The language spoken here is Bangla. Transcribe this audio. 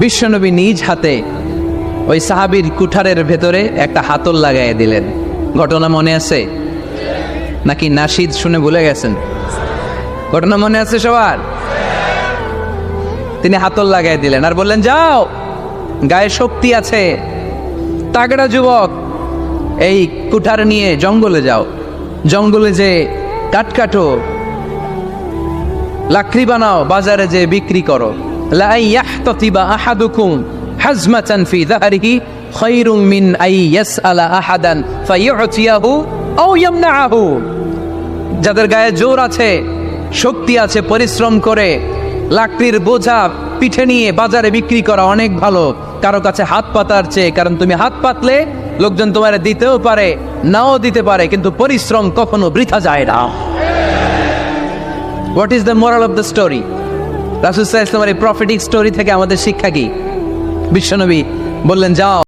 বিশ্বনবী নিজ হাতে ওই সাহাবীর কুঠারের ভেতরে একটা হাতল লাগাইয়া দিলেন। ঘটনা মনে আছে নাকি নাশিদ শুনে ভুলে গেছেন? ঘটনা মনে আছে সবার? তিনি হাতল লাগাই দিলেন আর বললেন, যাও, গায়ে শক্তি আছে, তাগড়া যুবক, এই কুঠার নিয়ে জঙ্গলে যাও, জঙ্গলে যে কাঠ কাটো, লাকড়ি বানাও, বাজারে যে বিক্রি করো। লা ইয়াহতাতিবা আহাদুকুম হাজমাতান ফি যাহরিহি খায়রুম মিন আই ইয়াসআলা আহাদান ফায়ুতিয়াহু আও ইয়ামনাহু। যাদের গায়ে জোর আছে, শক্তি আছে, পরিশ্রম করে লাকড়ির বোঝা পিঠে নিয়ে বাজারে বিক্রি করা অনেক ভালো কারো কাছে হাত পাতার চেয়ে। কারণ তুমি হাত পাতলে লোকজন তোমার দিতেও পারে, নাও দিতে পারে, কিন্তু পরিশ্রম কখনো বৃথা যায় না। What is the moral of the story? রাসূল সাল্লাল্লাহু আলাইহি ওয়াসাল্লামের এই প্রফেটিক স্টোরি থেকে আমাদের শিক্ষা কি? বিশ্বনবী বললেন, যাও,